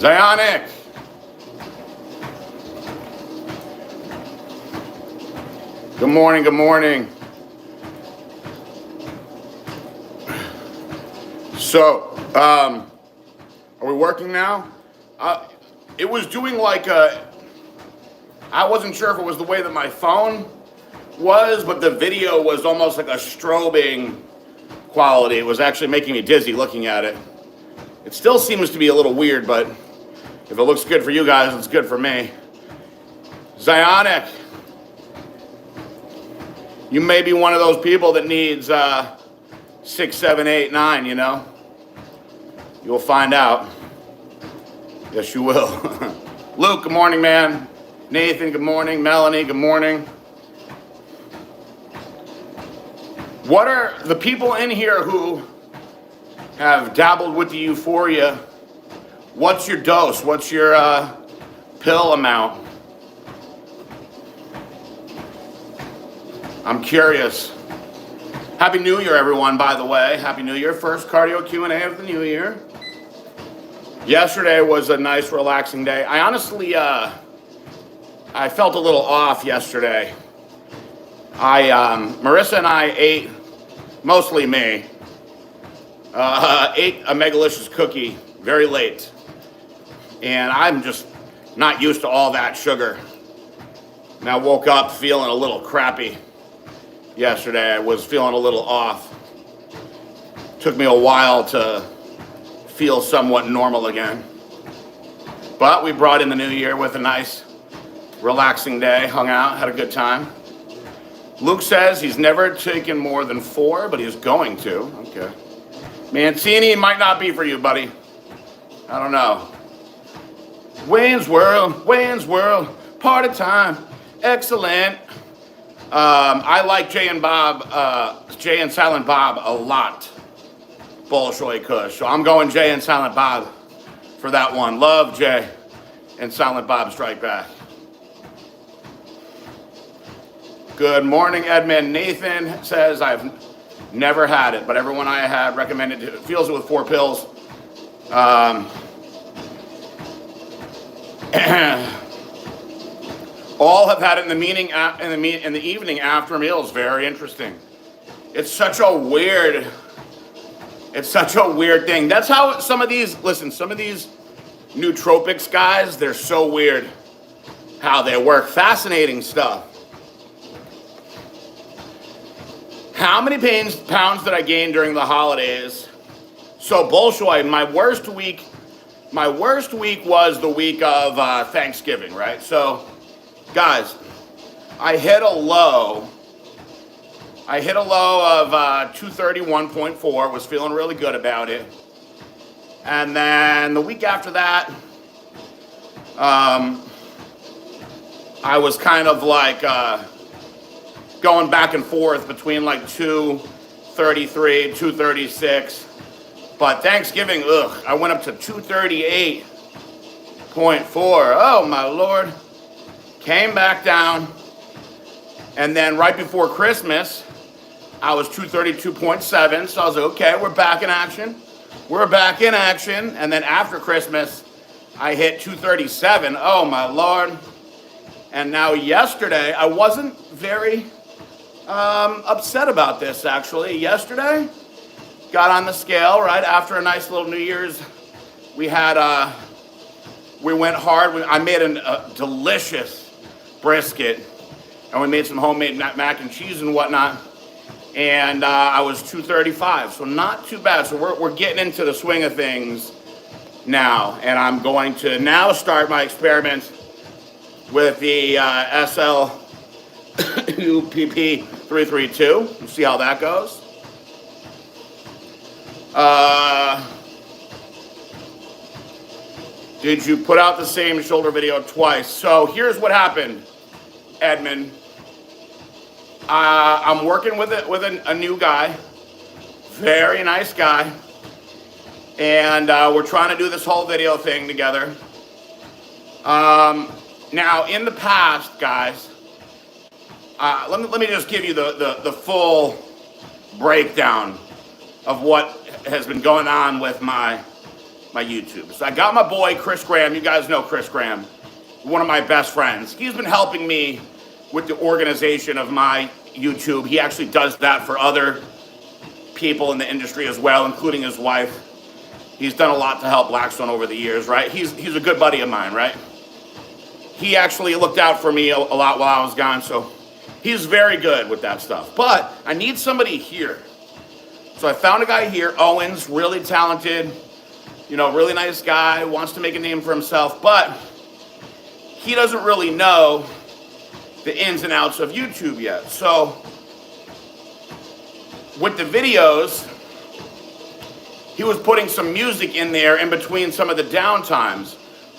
Zionic. Good morning, good morning. So, are we working now? It was doing like I wasn't sure if it was the way that my phone was, but the video was almost like a strobing quality. It was actually making me dizzy looking at it. It still seems to be a little weird, but if it looks good for you guys, it's good for me. Zionic. You may be one of those people that needs 6, 7, 8, 9, you know? You'll find out. Yes, you will. Luke, good morning, man. Nathan, good morning. Melanie, good morning. What are the people in here who have dabbled with the euphoria? What's your dose? What's your pill amount? I'm curious. Happy New Year, everyone, by the way. Happy New Year. First cardio Q&A of the new year. Yesterday was a nice, relaxing day. I honestly, I felt a little off yesterday. Marissa and I ate, mostly me, ate a Megalicious cookie very late. And I'm just not used to all that sugar. And I woke up feeling a little crappy. Yesterday, I was feeling a little off. Took me a while to feel somewhat normal again. But we brought in the new year with a nice, relaxing day, hung out, had a good time. Luke says he's never taken more than 4, but he's going to. Okay. Mancini might not be for you, buddy. I don't know. Wayne's World, party time, excellent. I like Jay and Silent Bob a lot. Bolshoi Kush. So I'm going Jay and Silent Bob for that one. Love Jay and Silent Bob Strike Back. Good morning, Edmund. Nathan says I've never had it, but everyone I had recommended it. Feels it with 4 pills. All have had it in the evening after meals. Very interesting. It's such a weird thing. That's how some of these nootropics guys, they're so weird how they work. Fascinating stuff. How many pounds did I gain during the holidays? So Bolshoi, my worst week was the week of Thanksgiving, right? So guys, I hit a low of 231.4, was feeling really good about it. And then the week after that, I was kind of like going back and forth between like 233, 236. But Thanksgiving, I went up to 238.4. Oh my Lord. Came back down, and then right before Christmas, I was 232.7, so I was like, okay, we're back in action. And then after Christmas, I hit 237. Oh, my Lord. And now yesterday, I wasn't very upset about this, actually. Yesterday, got on the scale, right, after a nice little New Year's. We went hard. I made a delicious brisket, and we made some homemade mac and cheese and whatnot, and I was 235, so not too bad. So we're getting into the swing of things now, and I'm going to now start my experiment with the SLUPP 332. We'll see how that goes. Did you put out the same shoulder video twice? So here's what happened, Edmund. I'm working with a new guy, very nice guy, and we're trying to do this whole video thing together. Now, in the past, guys, let me just give you the full breakdown of what has been going on with my my YouTube. So I got my boy Chris Graham. You guys know Chris Graham, one of my best friends. He's been helping me with the organization of my YouTube. He actually does that for other people in the industry as well, including his wife. He's done a lot to help Blackstone over the years, right? He's a good buddy of mine, right? He actually looked out for me a lot while I was gone, so he's very good with that stuff. But I need somebody here. So I found a guy here, Owens, really talented, really nice guy, wants to make a name for himself, but he doesn't really know the ins and outs of YouTube yet. So with the videos, he was putting some music in there in between some of the downtimes,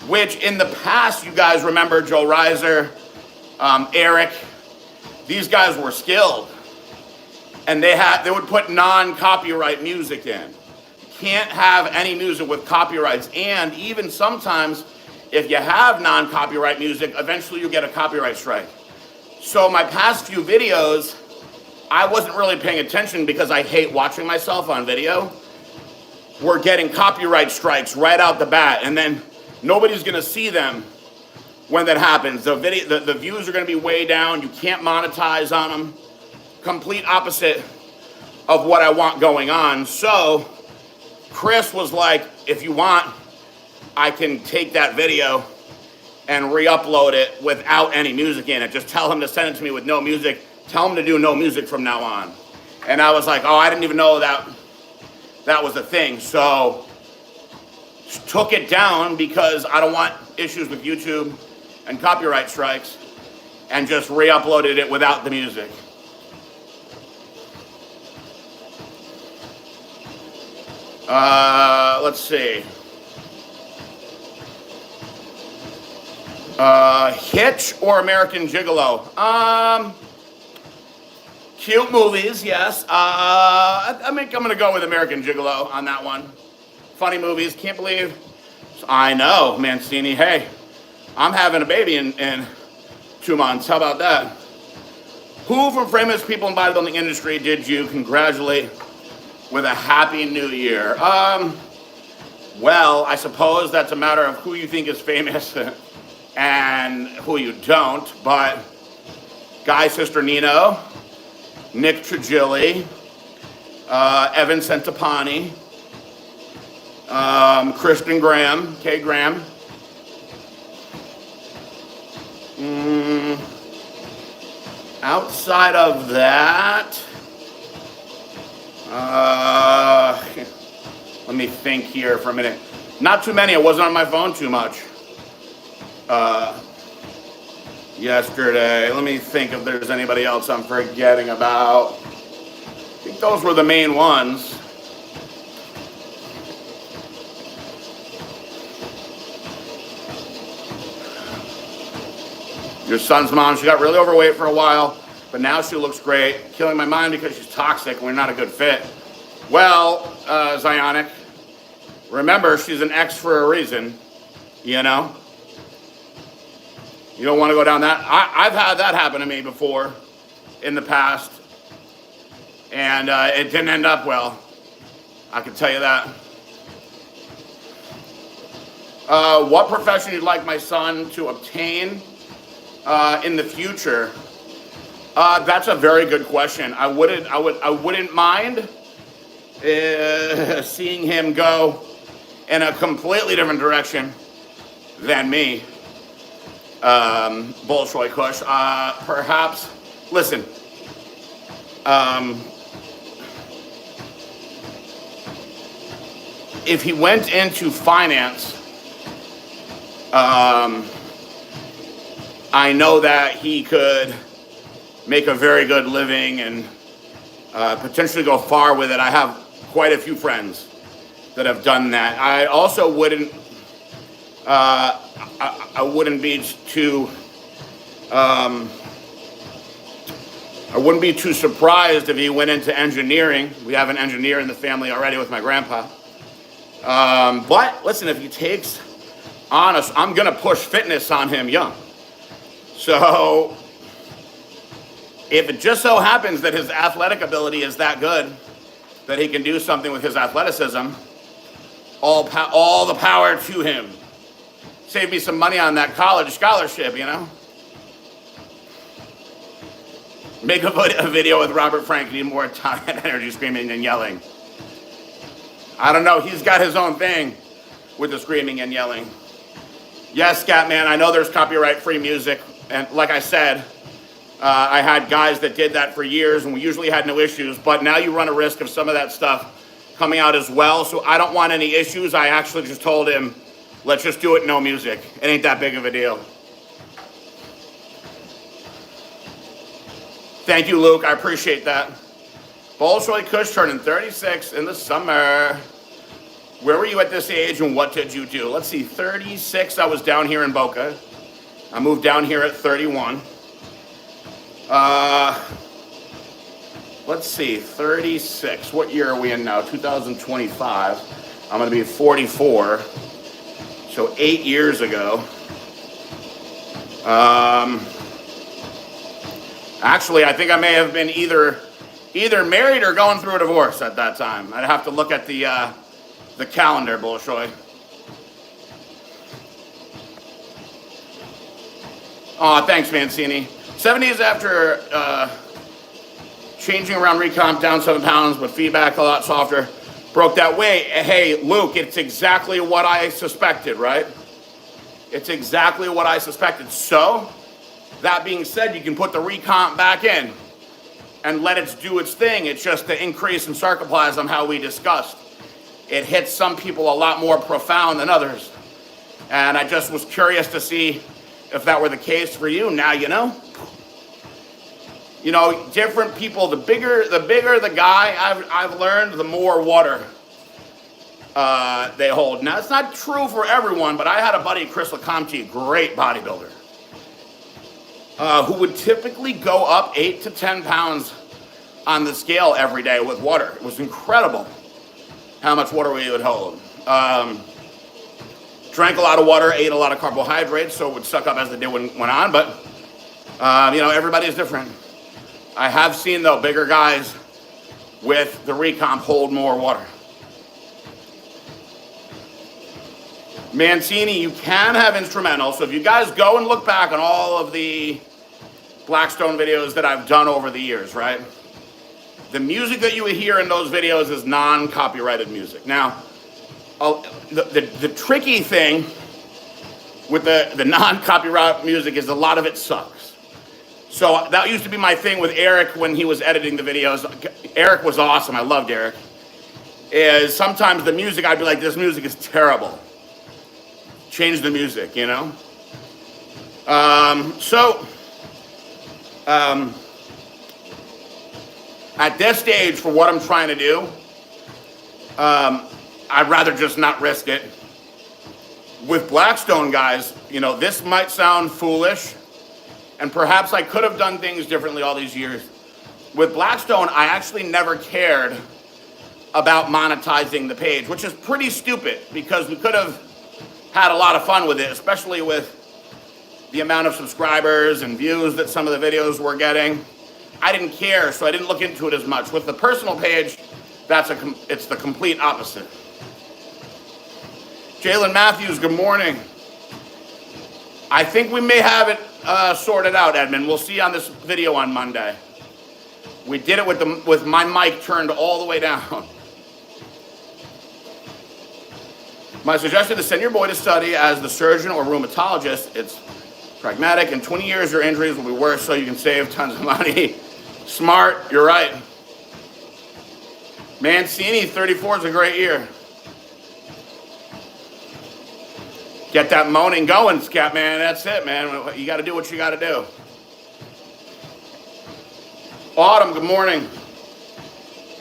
which in the past, you guys remember Joe Reiser, Eric, these guys were skilled. And they would put non-copyright music in. You can't have any music with copyrights. And even sometimes, if you have non-copyright music, eventually you get a copyright strike. So my past few videos, I wasn't really paying attention because I hate watching myself on video. We're getting copyright strikes right out the bat, and then nobody's gonna see them when that happens. The views are gonna be way down. You can't monetize on them. Complete opposite of what I want going on. So Chris was like, if you want, I can take that video and re-upload it without any music in it. Just tell him to send it to me with no music. Tell him to do no music from now on. And I was like, oh, I didn't even know that was a thing. So took it down because I don't want issues with YouTube and copyright strikes, and just re-uploaded it without the music. Let's see. Hitch or American Gigolo? Cute movies, yes. I'm gonna go with American Gigolo on that one. Funny movies, can't believe. I know, Mancini. Hey, I'm having a baby in 2 months. How about that? Who from famous people in the bodybuilding industry did you congratulate with a happy new year? Well, I suppose that's a matter of who you think is famous and who you don't, but Guy Cisternino, Nick Trigili, Evan Centopani, Kristen Graham, Kay Graham. Outside of that, let me think here for a minute. Not too many. I wasn't on my phone too much yesterday. Let me think if there's anybody else I'm forgetting about. I think those were the main ones. Your son's mom, she got really overweight for a while, but now she looks great. Killing my mind because she's toxic and we're not a good fit. Well, Zionic, remember, she's an ex for a reason, You don't want to go down that. I've had that happen to me before in the past, and it didn't end up well. I can tell you that. What profession you'd like my son to obtain in the future? That's a very good question. I wouldn't mind seeing him go in a completely different direction than me. Bolshoi Kush. Perhaps, listen, if he went into finance, I know that he could make a very good living and potentially go far with it. I have quite a few friends that have done that. I also wouldn't I wouldn't be too surprised if he went into engineering. We have an engineer in the family already with my grandpa. But listen, if he takes on us, I'm gonna push fitness on him young. So if it just so happens that his athletic ability is that good, that he can do something with his athleticism, All the power to him. Saved me some money on that college scholarship, you know? Make a video with Robert Frank, need more time and energy screaming and yelling. I don't know, he's got his own thing with the screaming and yelling. Yes, Scatman, I know there's copyright-free music, and like I said, I had guys that did that for years, and we usually had no issues, but now you run a risk of some of that stuff coming out as well, so I don't want any issues. I actually just told him, let's just do it no music. It ain't that big of a deal. Thank you, Luke, I appreciate that. Bolshoi Kush turning 36 in the summer. Where were you at this age and what did you do? Let's see, 36, I was down here in Boca. I moved down here at 31. Let's see, 36. What year are we in now? 2025. I'm going to be 44. So 8 years ago. Actually, I think I may have been either married or going through a divorce at that time. I'd have to look at the calendar, Bolshoi. Aw, thanks, Mancini. 70s after changing around recomp, down 7 pounds, but feedback a lot softer. Broke that way. Hey, Luke, it's exactly what I suspected, right? It's exactly what I suspected. So, that being said, you can put the recomp back in and let it do its thing. It's just the increase in sarcoplasm, how we discussed. It hits some people a lot more profound than others. And I just was curious to see if that were the case for you. Now you know. You know, different people, the bigger the guy, I've learned, the more water they hold. Now, it's not true for everyone, but I had a buddy, Chris LeCompte, great bodybuilder, who would typically go up 8 to 10 pounds on the scale every day with water. It was incredible how much water we would hold. Drank a lot of water, ate a lot of carbohydrates, so it would suck up as the day went on, but you know, everybody's different. I have seen, though, bigger guys with the recomp hold more water. Mancini, you can have instrumental, so if you guys go and look back on all of the Blackstone videos that I've done over the years, right? The music that you hear in those videos is non-copyrighted music. Now, the tricky thing with the non-copyright music is a lot of it sucks. So that used to be my thing with Eric when he was editing the videos. Eric was awesome. I loved Eric. Is sometimes the music, I'd be like, this music is terrible. Change the music, you know? At this stage, for what I'm trying to do, I'd rather just not risk it. With Blackstone, guys, you know, this might sound foolish, and perhaps I could have done things differently all these years. With Blackstone, I actually never cared about monetizing the page, which is pretty stupid because we could have had a lot of fun with it, especially with the amount of subscribers and views that some of the videos were getting. I didn't care, so I didn't look into it as much. With the personal page, it's the complete opposite. Jalen Matthews, good morning. I think we may have it sorted out, Edmund. We'll see on this video on Monday. We did it with my mic turned all the way down. My suggestion is send your boy to study as the surgeon or rheumatologist. It's pragmatic. In 20 years, your injuries will be worse, so you can save tons of money. Smart, you're right. Mancini, 34 is a great year. Get that moaning going, Scat Man. That's it, man. You got to do what you got to do. Autumn, good morning.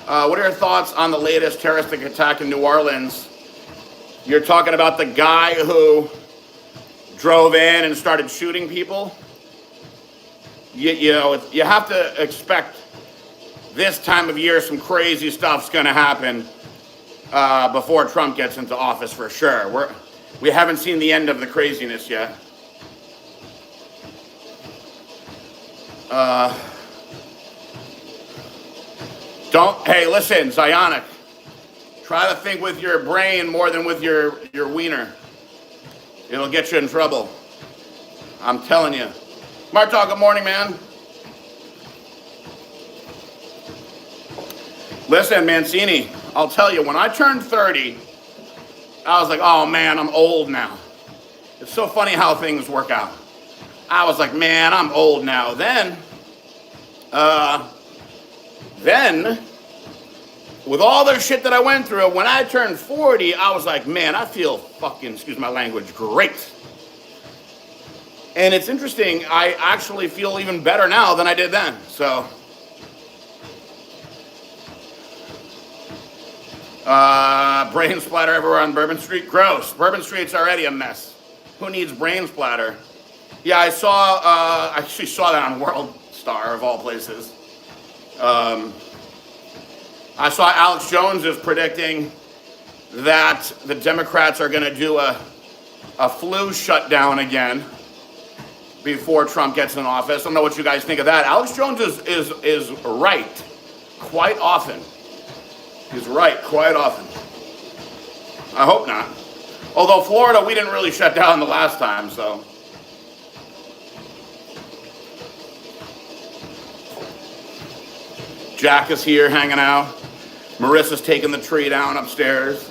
What are your thoughts on the latest terroristic attack in New Orleans? You're talking about the guy who drove in and started shooting people? You know, you have to expect this time of year some crazy stuff's going to happen before Trump gets into office for sure. We haven't seen the end of the craziness yet. Hey, listen, Zionic. Try to think with your brain more than with your wiener. It'll get you in trouble. I'm telling you. Smart Talk, good morning, man. Listen, Mancini, I'll tell you, when I turned 30, I was like, oh man, I'm old now. It's so funny how things work out. I was like, man, I'm old now. Then, with all the shit that I went through, when I turned 40, I was like, man, I feel fucking, excuse my language, great. And it's interesting, I actually feel even better now than I did then, so. Brain splatter everywhere on Bourbon Street. Gross. Bourbon Street's already a mess. Who needs brain splatter? Yeah, I actually saw that on World Star of all places. I saw Alex Jones is predicting that the Democrats are going to do a flu shutdown again before Trump gets in office. I don't know what you guys think of that. Alex Jones is right quite often. He's right quite often. I hope not. Although Florida, we didn't really shut down the last time, so. Jack is here hanging out. Marissa's taking the tree down upstairs.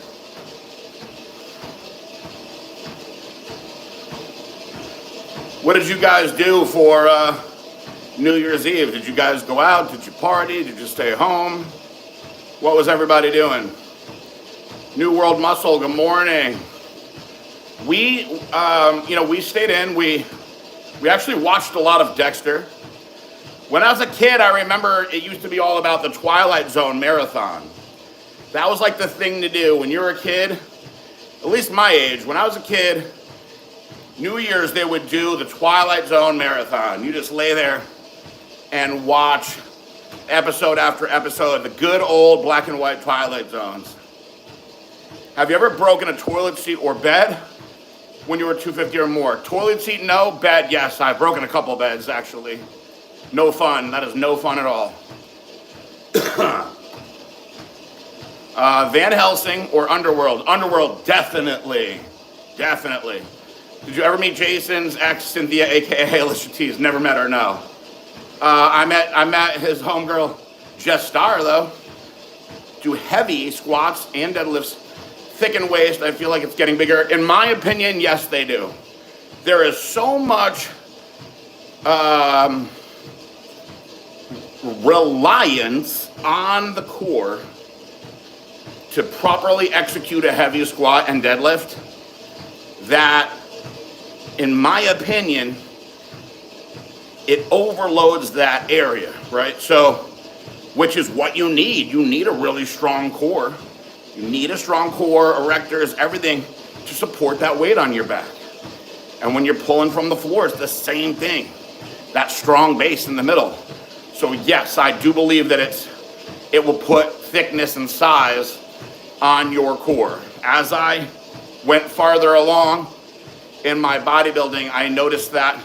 What did you guys do for New Year's Eve? Did you guys go out? Did you party? Did you stay home? What was everybody doing? New World Muscle, good morning. We stayed in. We actually watched a lot of Dexter. When I was a kid, I remember it used to be all about the Twilight Zone marathon. That was like the thing to do when you were a kid, at least my age. When I was a kid, New Year's, they would do the Twilight Zone marathon. You just lay there and watch episode after episode, the good old black and white Twilight Zones. Have you ever broken a toilet seat or bed when you were 250 or more? Toilet seat, no. Bed, yes. I've broken a couple beds, actually. No fun. That is no fun at all. Van Helsing or Underworld? Underworld, definitely. Definitely. Did you ever meet Jason's ex, Cynthia, a.k.a. Alicia T's? Never met her, no. I met his homegirl, Jess Starr, though. Do heavy squats and deadlifts, thicken waist. I feel like it's getting bigger. In my opinion, yes, they do. There is so much reliance on the core to properly execute a heavy squat and deadlift that, in my opinion, it overloads that area, right? So, which is what you need. You need a really strong core. You need a strong core, erectors, everything to support that weight on your back. And when you're pulling from the floor, it's the same thing. That strong base in the middle. So yes, I do believe that it will put thickness and size on your core. As I went farther along in my bodybuilding, I noticed that,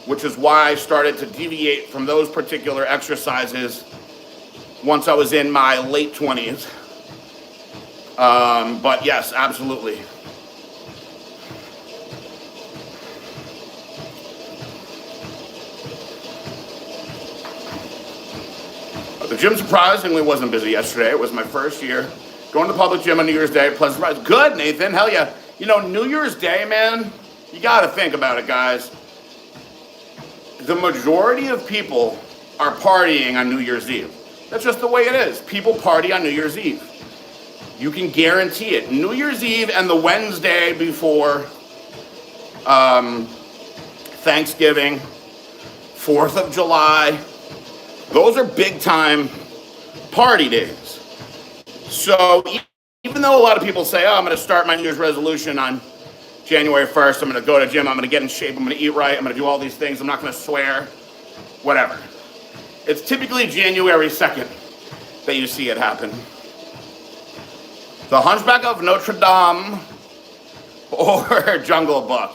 which is why I started to deviate from those particular exercises once I was in my late 20s. But yes, absolutely. The gym surprisingly wasn't busy yesterday. It was my first year going to the public gym on New Year's Day. Pleasant surprise. Good, Nathan. Hell yeah. You know, New Year's Day, man, you got to think about it, guys. The majority of people are partying on New Year's Eve. That's just the way it is. People party on New Year's Eve. You can guarantee it. New Year's Eve and the Wednesday before Thanksgiving, 4th of July, those are big time party days. So even though a lot of people say, oh, I'm going to start my New Year's resolution on January 1st, I'm going to go to the gym, I'm going to get in shape, I'm going to eat right, I'm going to do all these things, I'm not going to swear, whatever. It's typically January 2nd that you see it happen. The Hunchback of Notre Dame or Jungle Book.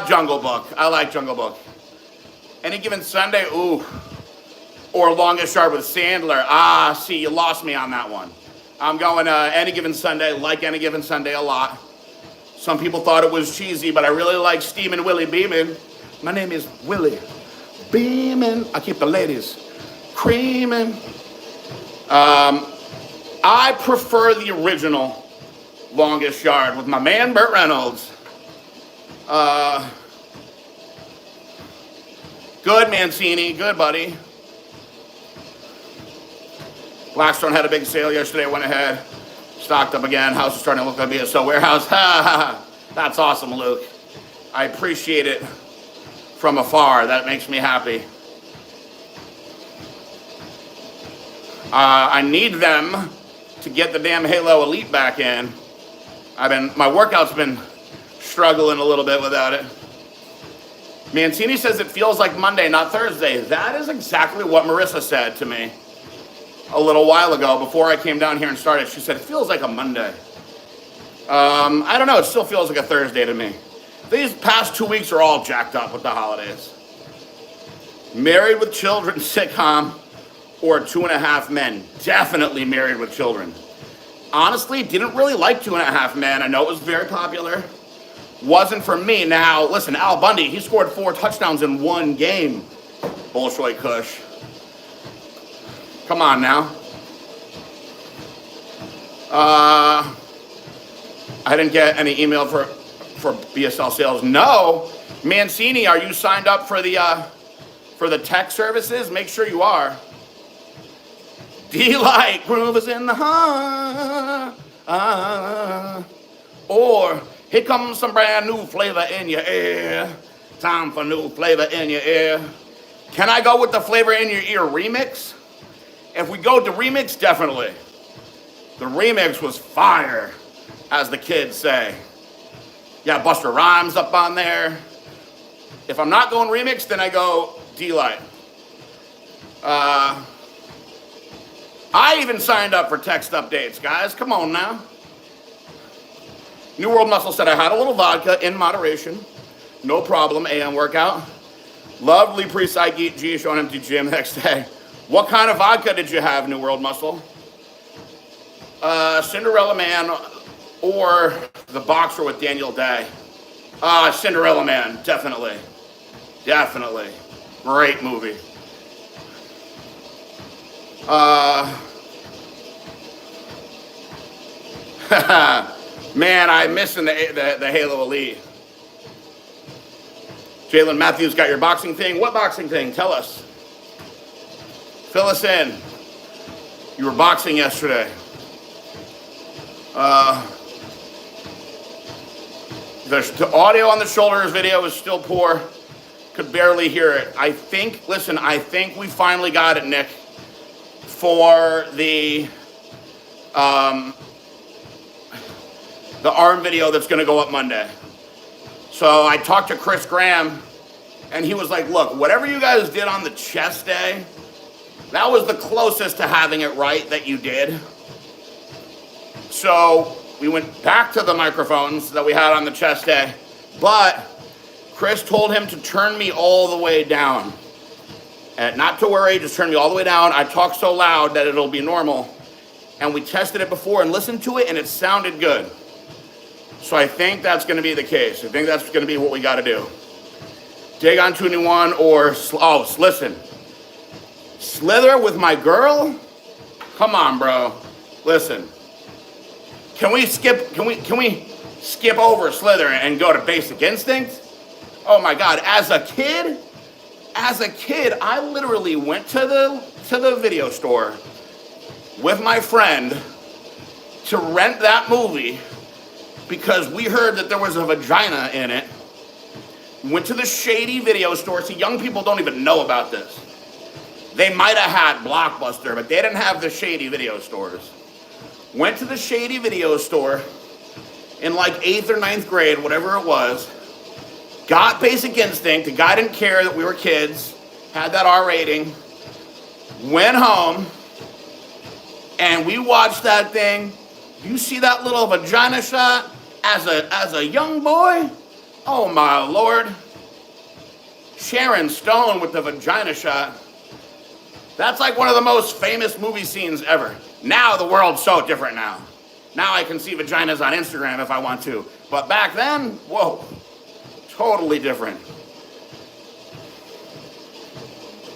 Jungle Book. I like Jungle Book. Any Given Sunday, ooh. Or Longest Yard with Sandler. See, you lost me on that one. I'm going Any Given Sunday, like Any Given Sunday a lot. Some people thought it was cheesy, but I really like Steamin' Willie Beeman. My name is Willie Beeman. I keep the ladies creaming. I prefer the original Longest Yard with my man Burt Reynolds. Good, Mancini. Good, buddy. Blackstone had a big sale yesterday. Went ahead, stocked up again. House is starting to look like a BSO warehouse. That's awesome, Luke. I appreciate it from afar. That makes me happy. I need them to get the damn Halo Elite back in. My workout's been struggling a little bit without it. Mancini says it feels like Monday, not Thursday. That is exactly what Marissa said to me a little while ago before I came down here and started. She said, it feels like a Monday. I don't know. It still feels like a Thursday to me. These past 2 weeks are all jacked up with the holidays. Married with Children sitcom or 2.5 Men. Definitely Married with Children. Honestly, didn't really like 2.5 Men. I know it was very popular. Wasn't for me. Now, listen, Al Bundy, he scored 4 touchdowns in 1 game. Bolshoi Kush. Come on now. I didn't get any email for BSL sales. No. Mancini, are you signed up for the tech services? Make sure you are. D-Light, groove is in the heart. Or here comes some brand new flavor in your ear. Time for new flavor in your ear. Can I go with the flavor in your ear remix? If we go to remix, definitely. The remix was fire, as the kids say. Yeah, Busta Rhymes up on there. If I'm not going remix, then I go D-Light. I even signed up for text updates, guys. Come on now. New World Muscle said, I had a little vodka in moderation. No problem, AM workout. Lovely pre-psych G show on empty gym the next day. What kind of vodka did you have, New World Muscle? Cinderella Man or The Boxer with Daniel Day. Cinderella Man, definitely. Definitely. Great movie. Man, I'm missing the Halo Elite. Jalen Matthews got your boxing thing. What boxing thing? Tell us. Fill us in. You were boxing yesterday. The audio on the shoulders video is still poor. Could barely hear it. I think we finally got it, Nick, for the arm video that's going to go up Monday. So I talked to Chris Graham, and he was like, look, whatever you guys did on the chest day, that was the closest to having it right that you did. So we went back to the microphones that we had on the chest day, but Chris told him to turn me all the way down. And not to worry, just turn me all the way down. I talk so loud that it'll be normal. And we tested it before and listened to it, and it sounded good. So I think that's going to be the case. I think that's going to be what we got to do. Dagon 21 or, listen. Slither with my girl? Come on, bro. Listen. Can we skip over Slither and go to Basic Instinct? Oh my God, as a kid, I literally went to the video store with my friend to rent that movie because we heard that there was a vagina in it. Went to the shady video store. See, young people don't even know about this. They might have had Blockbuster, but they didn't have the shady video stores. Went to the shady video store in like 8th or 9th grade, whatever it was. Got Basic Instinct. The guy didn't care that we were kids. Had that R rating. Went home. And we watched that thing. You see that little vagina shot? As a young boy? Oh my Lord. Sharon Stone with the vagina shot. That's like one of the most famous movie scenes ever. Now the world's so different now. Now I can see vaginas on Instagram if I want to. But back then, whoa, totally different.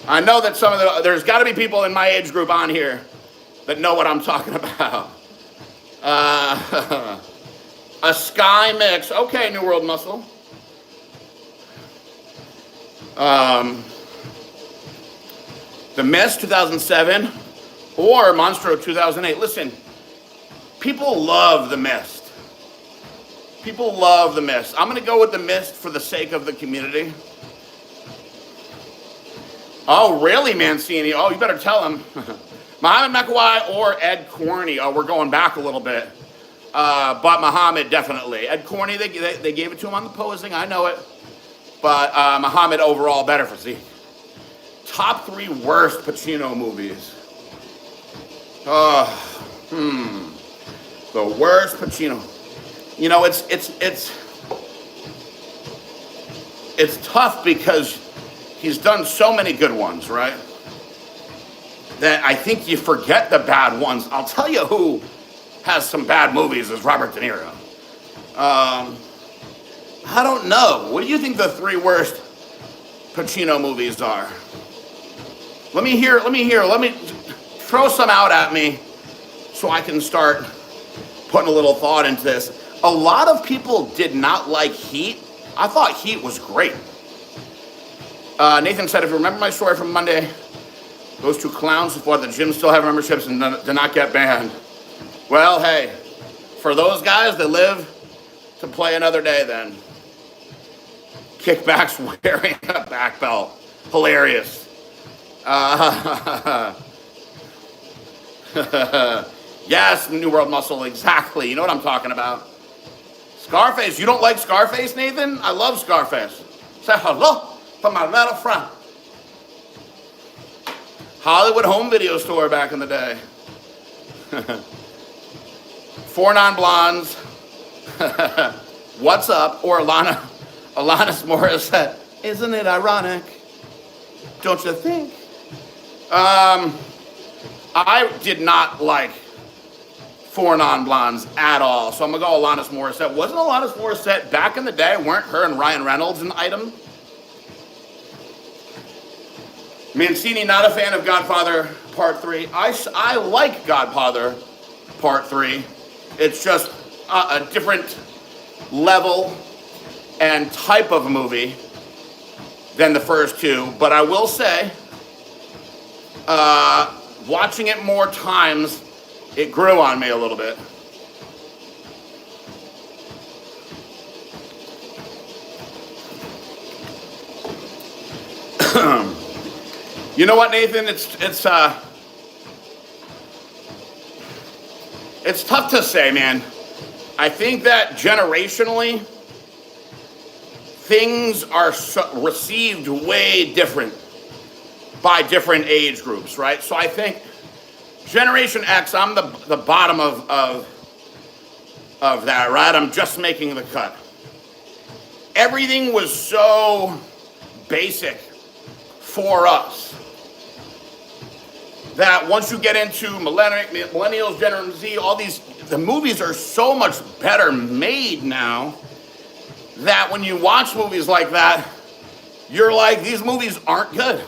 I know that there's got to be people in my age group on here that know what I'm talking about. A Sky Mix. Okay, New World Muscle. The Mist 2007 or Monstro 2008. Listen, people love The Mist. People love The Mist. I'm going to go with The Mist for the sake of the community. Oh, really, Mancini? Oh, you better tell him. Muhammad Mekawai or Ed Corney. Oh, we're going back a little bit. But Muhammad, definitely. Ed Corney, they gave it to him on the posing. I know it. But Muhammad overall better physique. Top 3 worst Pacino movies. The worst Pacino. You know, it's tough because he's done so many good ones, right? That I think you forget the bad ones. I'll tell you who has some bad movies is Robert De Niro. I don't know. What do you think the 3 worst Pacino movies are? Let me hear. Let me throw some out at me so I can start putting a little thought into this. A lot of people did not like Heat. I thought Heat was great. Nathan said, if you remember my story from Monday, those 2 clowns who thought the gym still have memberships and did not get banned. Well, hey, for those guys that live to play another day then. Kickbacks wearing a back belt. Hilarious. Yes, New World Muscle, exactly. You know what I'm talking about. Scarface, you don't like Scarface, Nathan? I love Scarface. Say hello to my little friend. Hollywood Home Video Store back in the day. 4 Non-Blondes. What's Up? Or Alanis Morissette. Isn't it ironic? Don't you think? I did not like 4 Non-Blondes at all. So I'm going to go Alanis Morissette. Wasn't Alanis Morissette back in the day? Weren't her and Ryan Reynolds an item? Mancini, not a fan of Godfather Part 3. I like Godfather Part 3. It's just a different level and type of movie than the first 2. But I will say, watching it more times, it grew on me a little bit. You know what, Nathan? It's tough to say, man. I think that generationally, things are received way different by different age groups, right? So I think Generation X, I'm the bottom of that, right? I'm just making the cut. Everything was so basic for us that once you get into millennials, Gen Z, the movies are so much better made now that when you watch movies like that, you're like, these movies aren't good.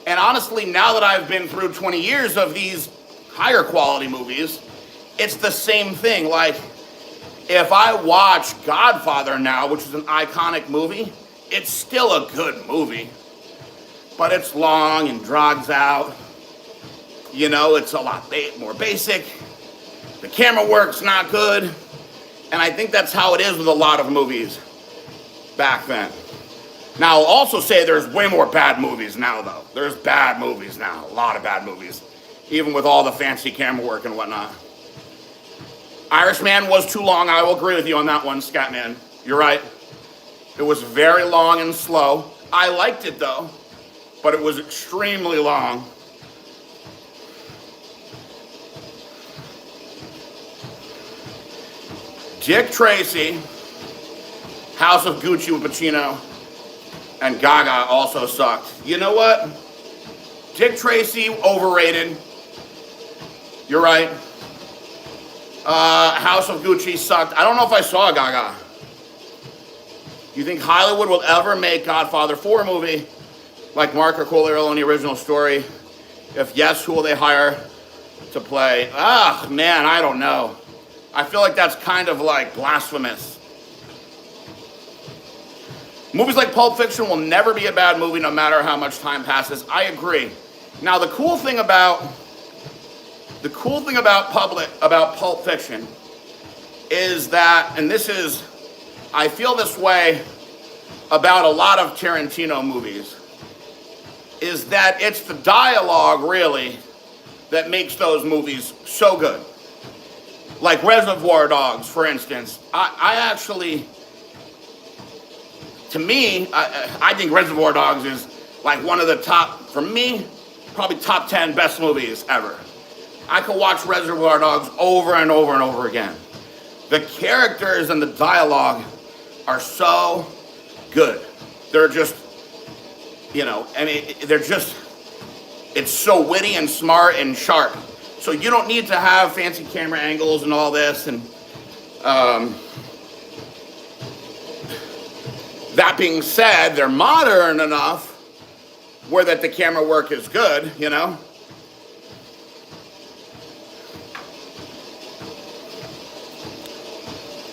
And honestly, now that I've been through 20 years of these higher quality movies, it's the same thing. Like, if I watch Godfather now, which is an iconic movie, it's still a good movie. But it's long and drags out. You know, it's a lot more basic. The camera work's not good. And I think that's how it is with a lot of movies back then. Now, I'll also say there's way more bad movies now, though. There's bad movies now, a lot of bad movies, even with all the fancy camera work and whatnot. Irishman was too long. I will agree with you on that one, Scatman. You're right. It was very long and slow. I liked it, though, but it was extremely long. Dick Tracy, House of Gucci with Pacino, and Gaga also sucked. You know what? Dick Tracy, overrated. You're right. House of Gucci sucked. I don't know if I saw Gaga. Do you think Hollywood will ever make Godfather 4 movie like Marco Corleone in the original story? If yes, who will they hire to play? Ah, man, I don't know. I feel like that's kind of like blasphemous. Movies like Pulp Fiction will never be a bad movie no matter how much time passes. I agree. Now the cool thing about Pulp Fiction is that, and this is, I feel this way about a lot of Tarantino movies, is that it's the dialogue really that makes those movies so good. Like Reservoir Dogs, for instance. I actually, to me, I think Reservoir Dogs is like one of the top, for me, probably top 10 best movies ever. I could watch Reservoir Dogs over and over and over again. The characters and the dialogue are so good. They're just, it's so witty and smart and sharp. So you don't need to have fancy camera angles and all this. And that being said, they're modern enough where that the camera work is good,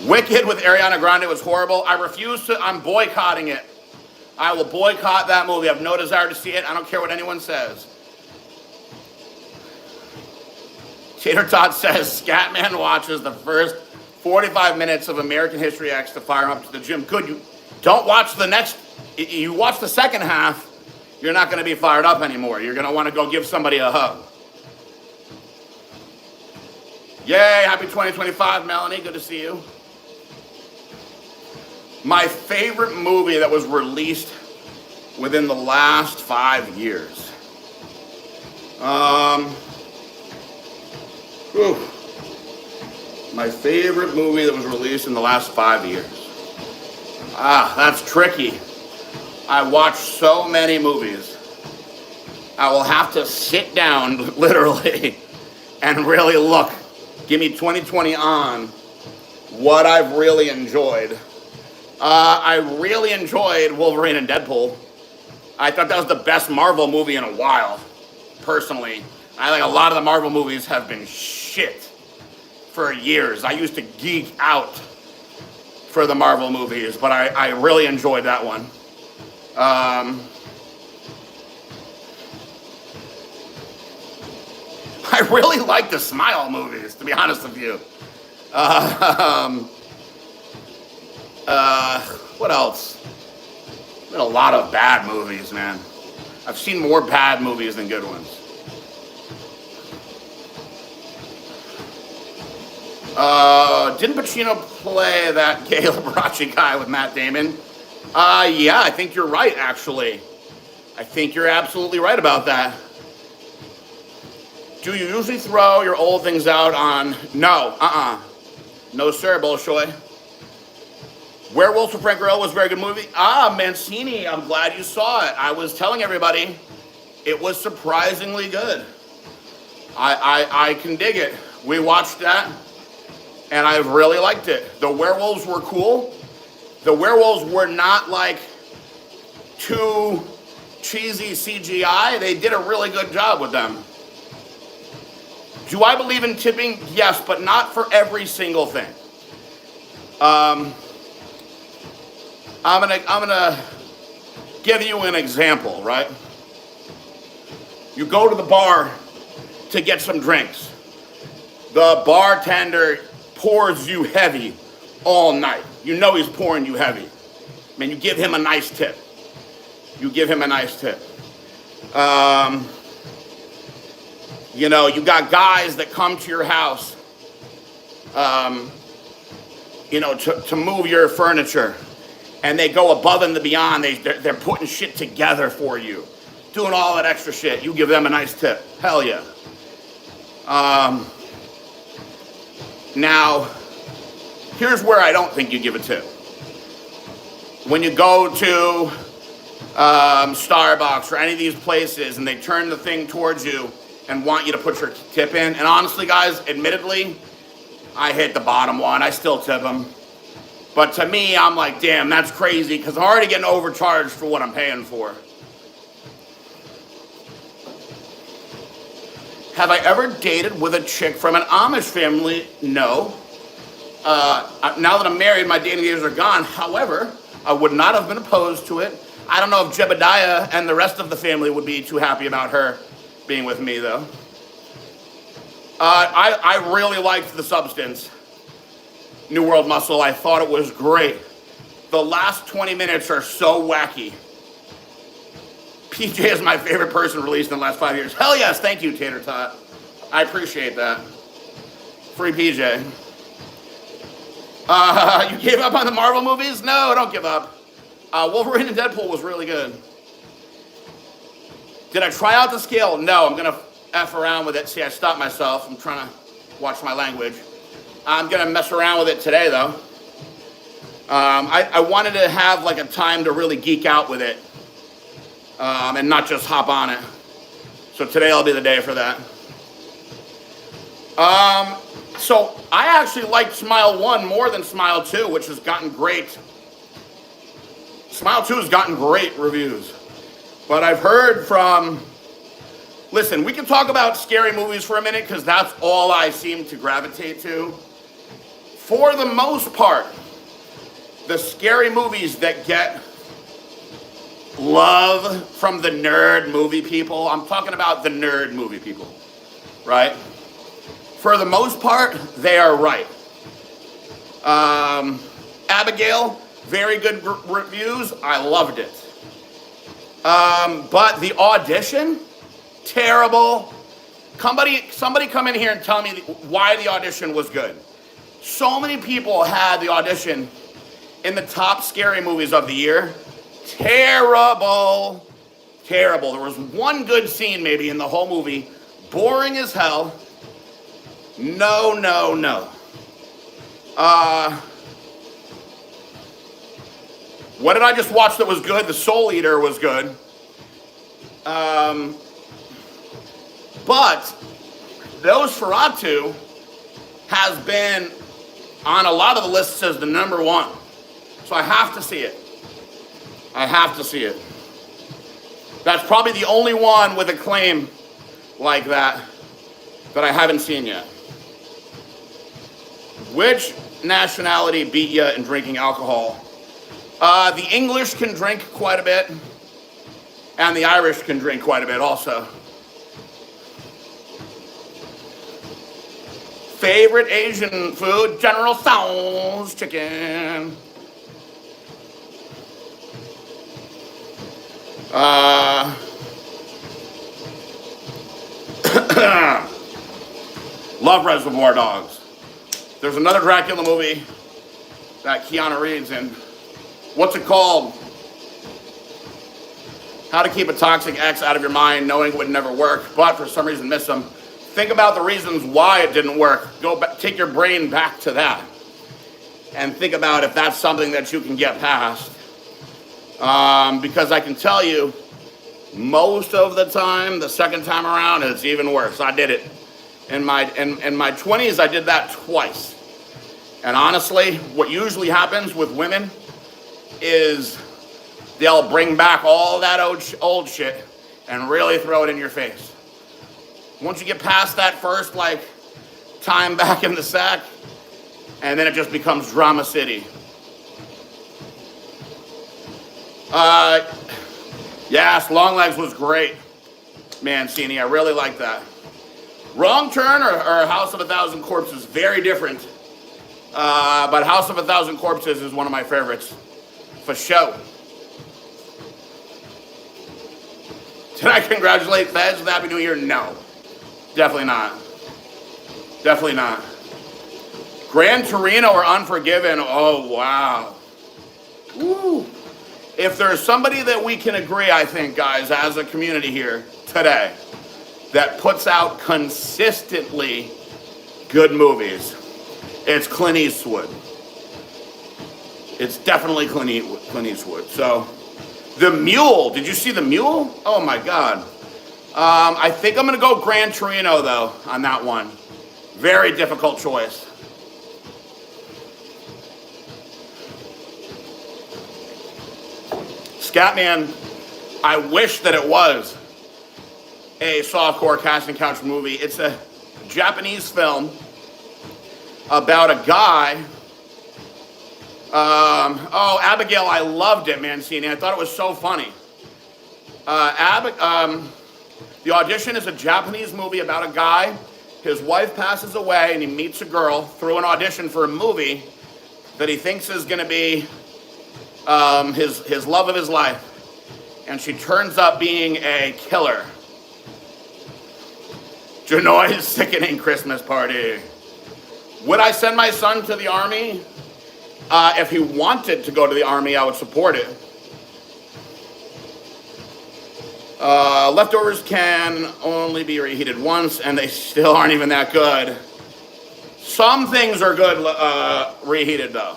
Wicked with Ariana Grande was horrible. I'm boycotting it. I will boycott that movie. I have no desire to see it. I don't care what anyone says. Tater Tot says, Scatman watches the first 45 minutes of American History X to fire him up to the gym. Good. You don't watch the next. You watch the second half, you're not going to be fired up anymore. You're going to want to go give somebody a hug. Yay, happy 2025, Melanie. Good to see you. My favorite movie that was released within the last 5 years. My favorite movie that was released in the last 5 years. That's tricky. I watch so many movies. I will have to sit down, literally, and really look. Give me 2020 on what I've really enjoyed. I really enjoyed Wolverine and Deadpool. I thought that was the best Marvel movie in a while, personally. I think a lot of the Marvel movies have been shit for years. I used to geek out for the Marvel movies, but I really enjoyed that one. I really like the Smile movies, to be honest with you. What else? Been a lot of bad movies, man. I've seen more bad movies than good ones. Didn't Pacino play that gay Liberace guy with Matt Damon? Yeah, I think you're right, actually. I think you're absolutely right about that. Do you usually throw your old things out on... No, No, sir, Bolshoi. Werewolves with Frank Grillo was a very good movie. Mancini, I'm glad you saw it. I was telling everybody it was surprisingly good. I can dig it. We watched that, and I really liked it. The werewolves were cool. The werewolves were not like too cheesy CGI. They did a really good job with them. Do I believe in tipping? Yes, but not for every single thing. I'm gonna give you an example, right? You go to the bar to get some drinks. The bartender pours you heavy all night. You know he's pouring you heavy. Man, you give him a nice tip. You got guys that come to your house, to move your furniture. And they go above and beyond. They're putting shit together for you. Doing all that extra shit. You give them a nice tip. Hell yeah. Now, here's where I don't think you give a tip. When you go to Starbucks or any of these places and they turn the thing towards you and want you to put your tip in. And honestly, guys, admittedly, I hit the bottom one. I still tip them. But to me, I'm like, damn, that's crazy because I'm already getting overcharged for what I'm paying for. Have I ever dated with a chick from an Amish family? No. Now that I'm married, my dating years are gone. However, I would not have been opposed to it. I don't know if Jebediah and the rest of the family would be too happy about her being with me, though. I really liked The Substance, New World Muscle. I thought it was great. The last 20 minutes are so wacky. PJ is my favorite person released in the last 5 years. Hell yes, thank you, Tater Tot. I appreciate that. Free PJ. You gave up on the Marvel movies? No, don't give up. Wolverine and Deadpool was really good. Did I try out the scale? No, I'm gonna F around with it. See, I stopped myself. I'm trying to watch my language. I'm gonna mess around with it today, though. I wanted to have like a time to really geek out with it. And not just hop on it. So today will be the day for that. So I actually liked Smile 1 more than Smile 2, which has gotten great. Smile 2 has gotten great reviews. But I've heard from... Listen, we can talk about scary movies for a minute because that's all I seem to gravitate to. For the most part, the scary movies that get love from the nerd movie people. I'm talking about the nerd movie people, right? For the most part, they are right. Abigail, very good reviews. I loved it. But The Audition, terrible. Somebody come in here and tell me why The Audition was good. So many people had The Audition in the top scary movies of the year. Terrible. Terrible. There was one good scene maybe in the whole movie. Boring as hell. No, no, no. What did I just watch that was good? The Soul Eater was good. But Nosferatu has been on a lot of the lists as the number one. So I have to see it. I have to see it. That's probably the only one with a claim like that I haven't seen yet. Which nationality beat you in drinking alcohol? The English can drink quite a bit, and the Irish can drink quite a bit also. Favorite Asian food? General Tso's chicken. Love Reservoir Dogs. There's another Dracula movie that Keanu Reeves in. What's it called? How to Keep a Toxic Ex Out of Your Mind, knowing it would never work, but for some reason miss them. Think about the reasons why it didn't work. Go back, take your brain back to that, and think about if that's something that you can get past. Because I can tell you, most of the time, the second time around, it's even worse. I did it. In my 20s, I did that twice. And honestly, what usually happens with women is they'll bring back all that old shit and really throw it in your face. Once you get past that first, time back in the sack, and then it just becomes Drama City. Yes, Longlegs was great. Mancini, I really like that. Wrong Turn or House of a Thousand Corpses, very different. But House of a Thousand Corpses is one of my favorites, for sure. Did I congratulate Fez with Happy New Year? No, definitely not. Definitely not. Gran Torino or Unforgiven? Oh, wow. Woo. If there's somebody that we can agree, I think, guys, as a community here today, that puts out consistently good movies, it's Clint Eastwood. It's definitely Clint Eastwood. So, The Mule. Did you see The Mule? Oh my God. I think I'm going to go Gran Torino, though, on that one. Very difficult choice. Scatman, I wish that it was a softcore casting couch movie. It's a Japanese film about a guy. Abigail, I loved it, Mancini. I thought it was so funny. The Audition is a Japanese movie about a guy. His wife passes away and he meets a girl through an audition for a movie that he thinks is going to be his love of his life. And she turns up being a killer. Janoy's Sickening Christmas Party. Would I send my son to the army? If he wanted to go to the army, I would support it. Leftovers can only be reheated once, and they still aren't even that good. Some things are good reheated, though.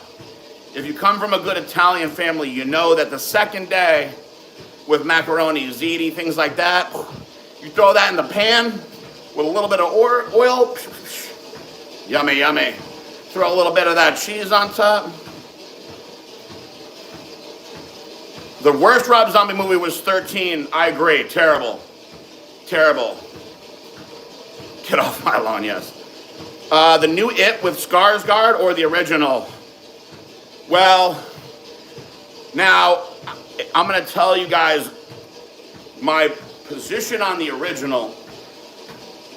If you come from a good Italian family, you know that the second day with macaroni, ziti, things like that, you throw that in the pan with a little bit of oil. Yummy, yummy. Throw a little bit of that cheese on top. The worst Rob Zombie movie was 13. I agree. Terrible. Terrible. Get off my lawn, yes. The new It with Skarsgård or the original? Well, now, I'm going to tell you guys my position on the original.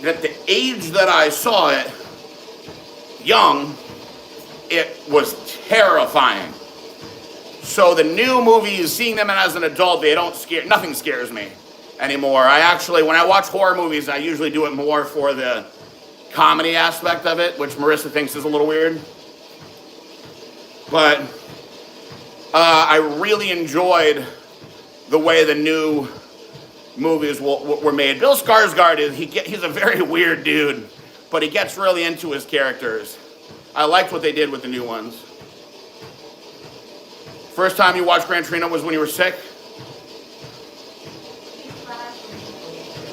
At the age that I saw it, young, it was terrifying. So the new movies, seeing them as an adult, nothing scares me anymore. When I watch horror movies, I usually do it more for the comedy aspect of it, which Marissa thinks is a little weird. But I really enjoyed the way the new movies were made. Bill Skarsgård, he's a very weird dude, but he gets really into his characters. I liked what they did with the new ones. First time you watched Gran Torino was when you were sick?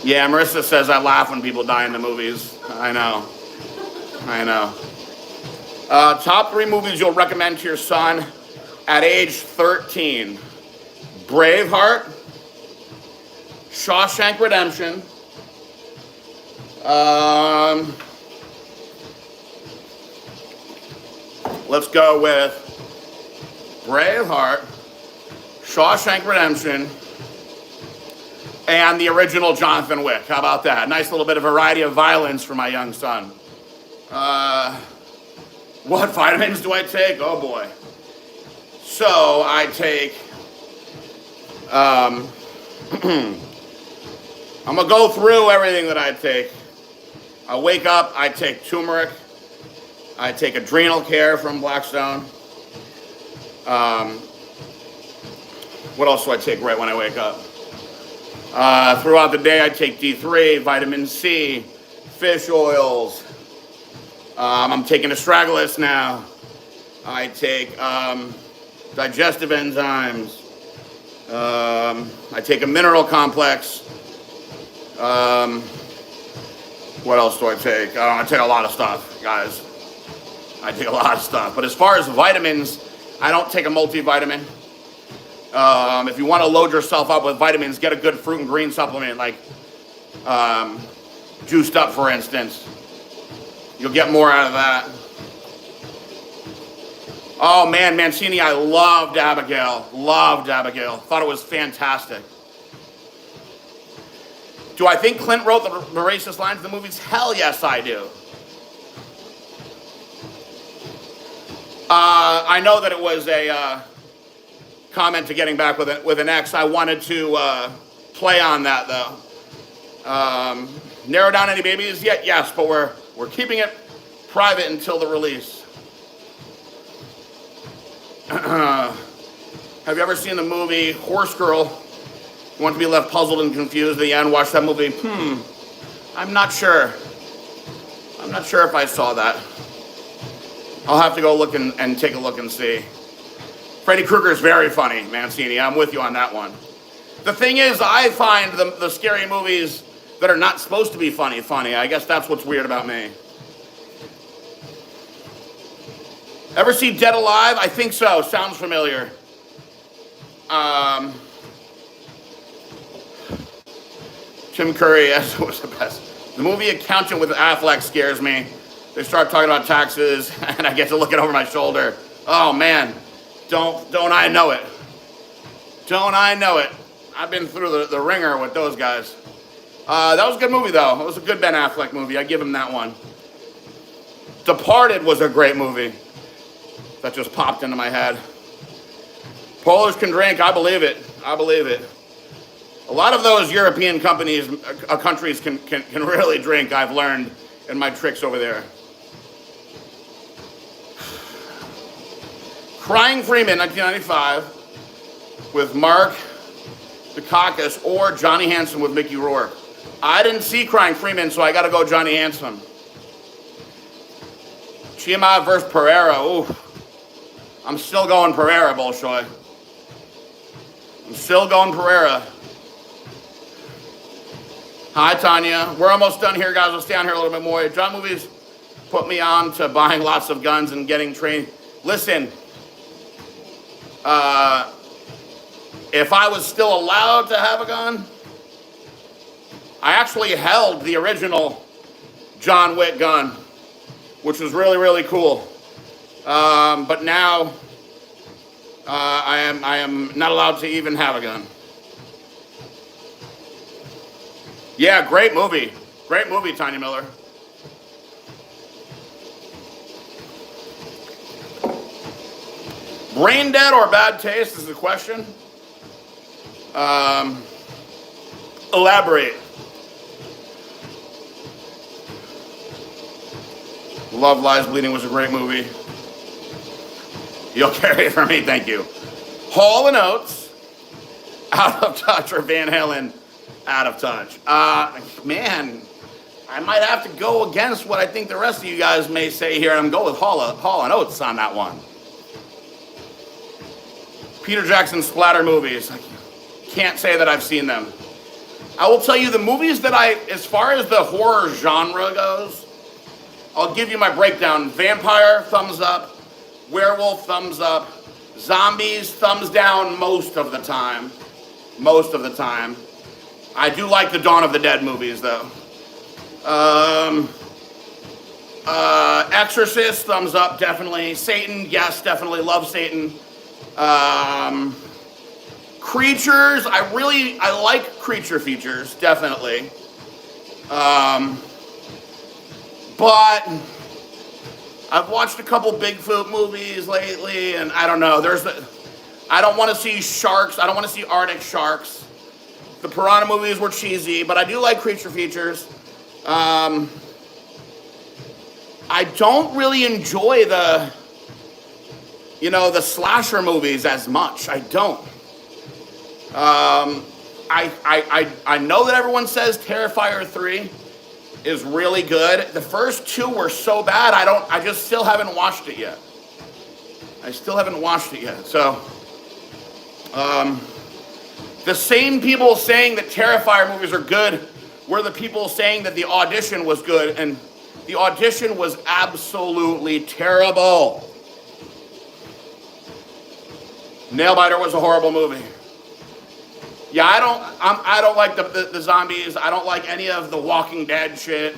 Yeah, Marissa says I laugh when people die in the movies. I know. Top 3 movies you'll recommend to your son at age 13. Braveheart, Shawshank Redemption, let's go with Braveheart, Shawshank Redemption, and the original Jonathan Wick. How about that? Nice little bit of variety of violence for my young son. What vitamins do I take? Oh boy. So I take, I'm gonna go through everything that I take. I wake up, I take turmeric. I take Adrenal Care from Blackstone. What else do I take right when I wake up? Throughout the day, I take D3, vitamin C, fish oils. I'm taking Astragalus now. I take digestive enzymes. I take a mineral complex. What else do I take? I take a lot of stuff, guys. I take a lot of stuff. But as far as vitamins, I don't take a multivitamin. If you want to load yourself up with vitamins, get a good fruit and green supplement, like Juiced Up, for instance. You'll get more out of that. Oh man, Mancini, I loved Abigail. Loved Abigail. Thought it was fantastic. Do I think Clint wrote the racist lines in the movies? Hell yes, I do. I know that it was a comment to getting back with an ex. I wanted to play on that though. Narrow down any babies yet? Yes, but we're keeping it private until the release. Have you ever seen the movie Horse Girl? You want to be left puzzled and confused at the end? Watch that movie. I'm not sure. I'm not sure if I saw that. I'll have to go look and take a look and see. Freddy Krueger is very funny, Mancini. I'm with you on that one. The thing is, I find the scary movies that are not supposed to be funny. I guess that's what's weird about me. Ever see Dead Alive? I think so. Sounds familiar. Tim Curry, yes, was the best. The movie Accountant with Affleck scares me. They start talking about taxes, and I get to look it over my shoulder. Oh man, don't I know it? Don't I know it? I've been through the ringer with those guys. That was a good movie, though. It was a good Ben Affleck movie. I give him that one. Departed was a great movie. That just popped into my head. Polish can drink. I believe it. I believe it. A lot of those European countries can really drink. I've learned in my tricks over there. Crying Freeman, 1995, with Mark Dacascos or Johnny Handsome with Mickey Rourke. I didn't see Crying Freeman, so I got to go Johnny Handsome. Chima versus Pereira. Ooh, I'm still going Pereira, Bolshoi. I'm still going Pereira. Hi, Tanya. We're almost done here, guys. We'll stay on here a little bit more. John Movies put me on to buying lots of guns and getting trained. Listen, if I was still allowed to have a gun, I actually held the original John Wick gun, which was really, really cool. But now I am not allowed to even have a gun. Yeah, great movie. Great movie, Tanya Miller. Brain dead or bad taste is the question. Elaborate. Love Lies Bleeding was a great movie. You'll carry it for me, thank you. Hall & Oates, Out of Touch, or Van Halen, Out of Touch. Man, I might have to go against what I think the rest of you guys may say here, and I'm going with Hall & Oates on that one. Peter Jackson splatter movies. I can't say that I've seen them. I will tell you the movies that as far as the horror genre goes, I'll give you my breakdown. Vampire, thumbs up. Werewolf, thumbs up. Zombies, thumbs down most of the time. Most of the time. I do like the Dawn of the Dead movies, though. Exorcist, thumbs up, definitely. Satan, yes, definitely. Love Satan. Creatures, I like creature features, definitely. But I've watched a couple Bigfoot movies lately, and I don't know. I don't want to see sharks. I don't want to see Arctic sharks. The piranha movies were cheesy, but I do like creature features. I don't really enjoy the slasher movies as much. I don't. I know that everyone says Terrifier 3 is really good. The first two were so bad, I just still haven't watched it yet. So, the same people saying that Terrifier movies are good were the people saying that The Audition was good, and The Audition was absolutely terrible. Nailbiter was a horrible movie. Yeah, I don't like the zombies. I don't like any of the Walking Dead shit.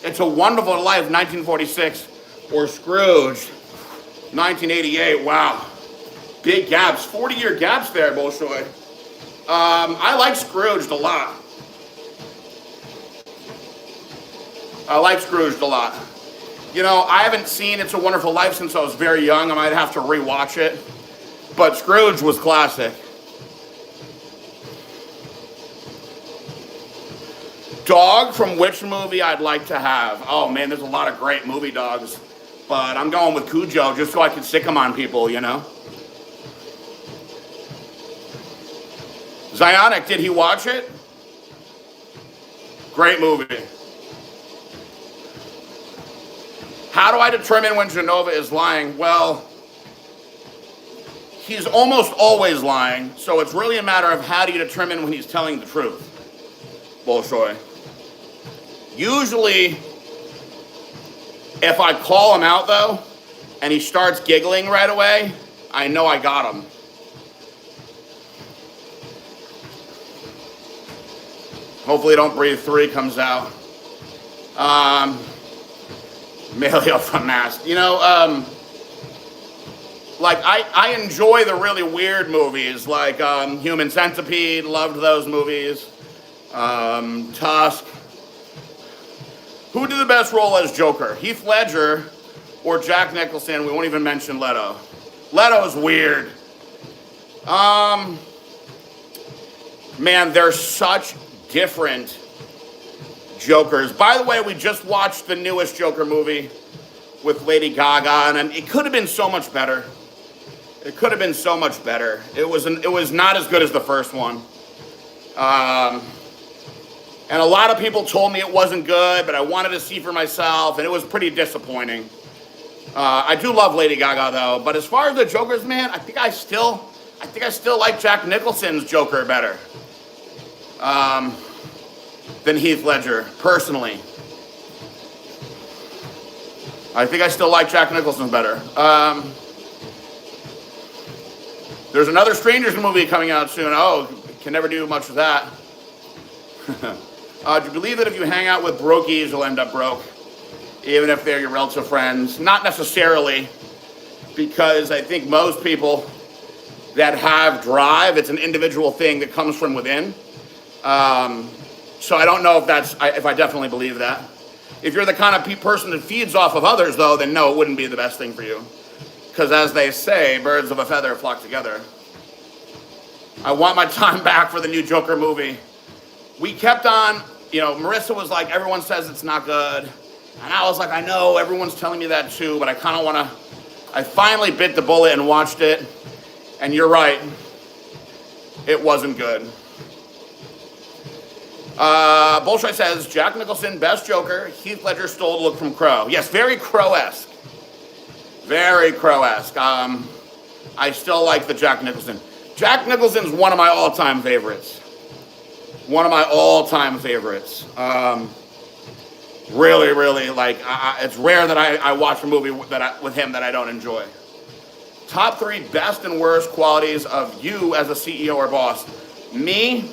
It's a Wonderful Life, 1946, or Scrooge, 1988. Wow, big gaps, 40-year gaps there, Bolshoi. I like Scrooged a lot. You know, I haven't seen It's a Wonderful Life since I was very young. I might have to rewatch it. But Scrooge was classic. Dog from which movie I'd like to have? Oh man, there's a lot of great movie dogs. But I'm going with Cujo just so I can sick them on people, you know? Zionic, did he watch it? Great movie. How do I determine when Genova is lying? Well, he's almost always lying, so it's really a matter of how do you determine when he's telling the truth. Bolshoi. Usually, if I call him out though, and he starts giggling right away, I know I got him. Hopefully Don't Breathe 3 comes out. Emilio from Mask. You know, like I enjoy the really weird movies, like Human Centipede, loved those movies. Tusk. Who did the best role as Joker? Heath Ledger or Jack Nicholson? We won't even mention Leto. Leto's weird. Man, they're such different Jokers. By the way, we just watched the newest Joker movie with Lady Gaga, and it could have been so much better. It could have been so much better. It was not as good as the first one. And a lot of people told me it wasn't good, but I wanted to see for myself, and it was pretty disappointing. I do love Lady Gaga though, but as far as the Jokers, man, I think I still like Jack Nicholson's Joker better than Heath Ledger, personally. I think I still like Jack Nicholson better. There's another Strangers movie coming out soon. Oh, can never do much with that. Do you believe that if you hang out with brokies, you'll end up broke? Even if they're your relative friends? Not necessarily, because I think most people that have drive, it's an individual thing that comes from within. So I don't know if I definitely believe that. If you're the kind of person that feeds off of others, though, then no, it wouldn't be the best thing for you. Because as they say, birds of a feather flock together. I want my time back for the new Joker movie. We kept on, you know, Marissa was like, everyone says it's not good. And I was like, I know, everyone's telling me that too, but I kind of want to, I finally bit the bullet and watched it. And you're right, it wasn't good. Bolshoi says, Jack Nicholson, best Joker. Heath Ledger stole the look from Crow. Yes, very Crow-esque. Very Crow-esque. I still like the Jack Nicholson. Jack Nicholson's one of my all-time favorites. One of my all-time favorites. Really, really, like, it's rare that I watch a movie with him that I don't enjoy. Top 3 best and worst qualities of you as a CEO or boss. Me,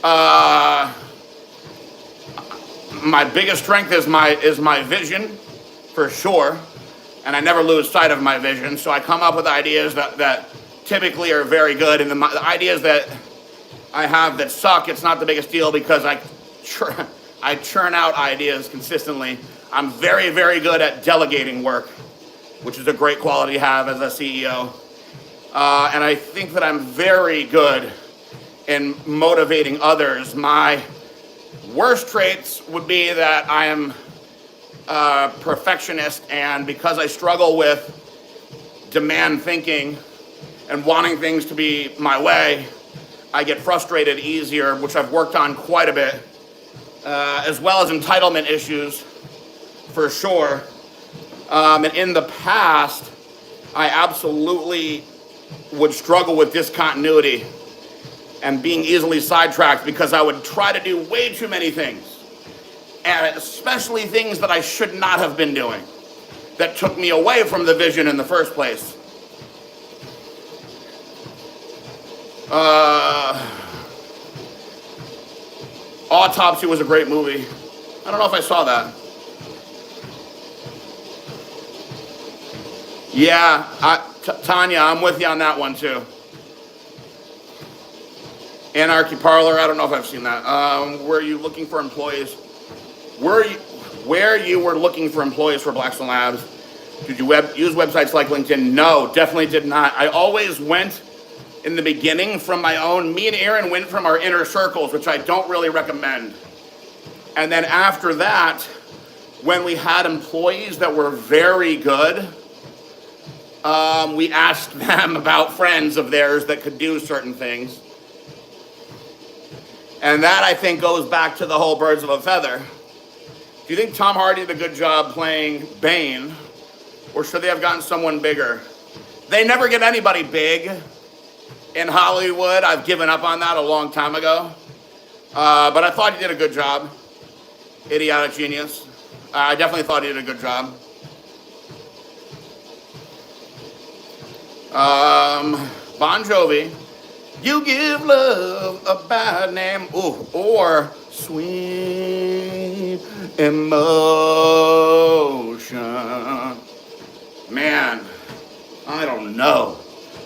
my biggest strength is my vision, for sure. And I never lose sight of my vision. So I come up with ideas that typically are very good. And the ideas that I have that suck, it's not the biggest deal because I churn out ideas consistently. I'm very, very good at delegating work, which is a great quality to have as a CEO. And I think that I'm very good in motivating others. My worst traits would be that I am a perfectionist, and because I struggle with demand thinking and wanting things to be my way, I get frustrated easier, which I've worked on quite a bit, as well as entitlement issues, for sure. And in the past, I absolutely would struggle with discontinuity and being easily sidetracked because I would try to do way too many things, and especially things that I should not have been doing, that took me away from the vision in the first place. Autopsy was a great movie. I don't know if I saw that. Yeah, Tanya, I'm with you on that one too. Anarchy Parlor, I don't know if I've seen that. Were you looking for employees? Where you were looking for employees for Blackstone Labs, did you use websites like LinkedIn? No, definitely did not. I always went in the beginning from my own, me and Aaron went from our inner circles, which I don't really recommend. And then after that, when we had employees that were very good, we asked them about friends of theirs that could do certain things. And that, I think, goes back to the whole birds of a feather. Do you think Tom Hardy did a good job playing Bane, or should they have gotten someone bigger? They never get anybody big in Hollywood. I've given up on that a long time ago. But I thought he did a good job. Idiotic genius. I definitely thought he did a good job. Bon Jovi. You give love a bad name. Ooh, or sweet emotion. Man, I don't know.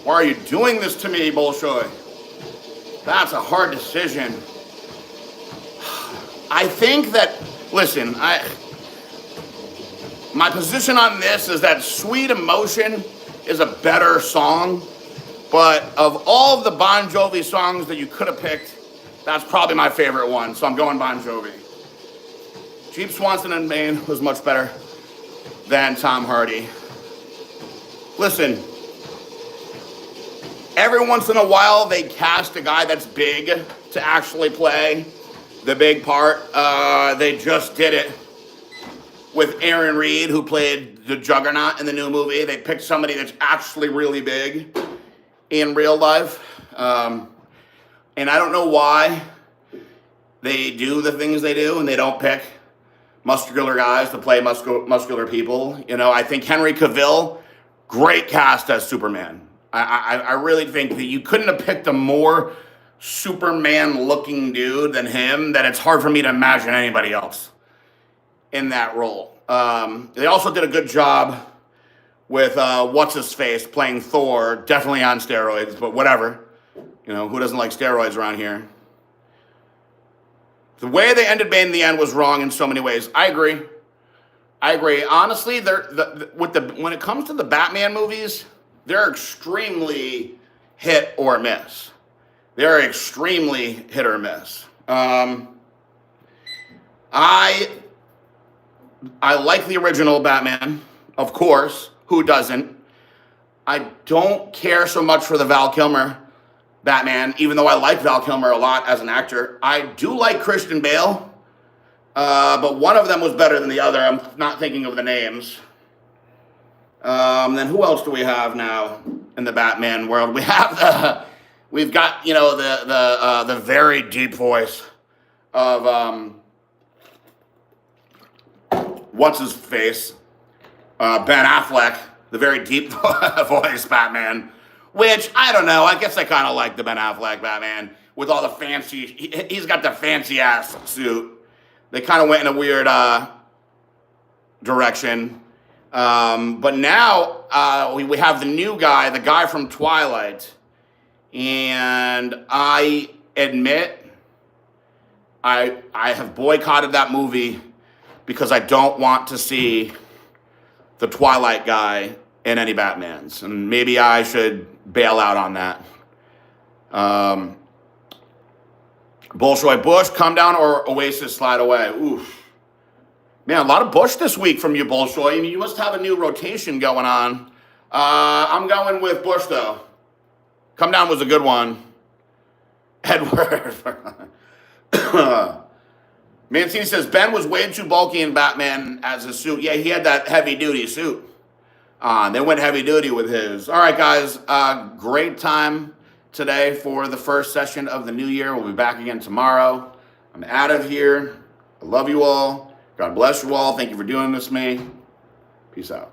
Why are you doing this to me, Bolshoi? That's a hard decision. I think that, listen, my position on this is that Sweet Emotion is a better song, but of all of the Bon Jovi songs that you could have picked, that's probably my favorite one, so I'm going Bon Jovi. Jeep Swanson and Maine was much better than Tom Hardy. Listen, every once in a while they cast a guy that's big to actually play the big part. They just did it with Aaron Reed, who played the Juggernaut in the new movie. They picked somebody that's actually really big in real life. And I don't know why they do the things they do and they don't pick muscular guys to play muscular people. You know, I think Henry Cavill, great cast as Superman. I really think that you couldn't have picked a more Superman-looking dude than him, that it's hard for me to imagine anybody else in that role. They also did a good job with what's-his-face playing Thor, definitely on steroids, but whatever. You know, who doesn't like steroids around here? The way they ended Bane in the end was wrong in so many ways. I agree. Honestly, when it comes to the Batman movies, they're extremely hit or miss. They're extremely hit or miss. I like the original Batman, of course. Who doesn't? I don't care so much for the Val Kilmer Batman, even though I like Val Kilmer a lot as an actor. I do like Christian Bale, but one of them was better than the other. I'm not thinking of the names. Then who else do we have now in the Batman world? We've got, you know, the very deep voice of what's his face, Ben Affleck, the very deep voice Batman. Which I don't know. I guess I kind of like the Ben Affleck Batman with all the fancy. He's got the fancy ass suit. They kind of went in a weird direction. But now we have the new guy, the guy from Twilight. And I admit, I have boycotted that movie because I don't want to see the Twilight guy in any Batmans. And maybe I should bail out on that. Bolshoi Bush, come down, or Oasis slide away. Oof. Man, a lot of Bush this week from you, Bolshoi. I mean, you must have a new rotation going on. I'm going with Bush, though. Come Down was a good one. Edward. Mancini says, Ben was way too bulky in Batman as a suit. Yeah, he had that heavy-duty suit. They went heavy-duty with his. All right, guys. Great time today for the first session of the new year. We'll be back again tomorrow. I'm out of here. I love you all. God bless you all. Thank you for doing this to me. Peace out.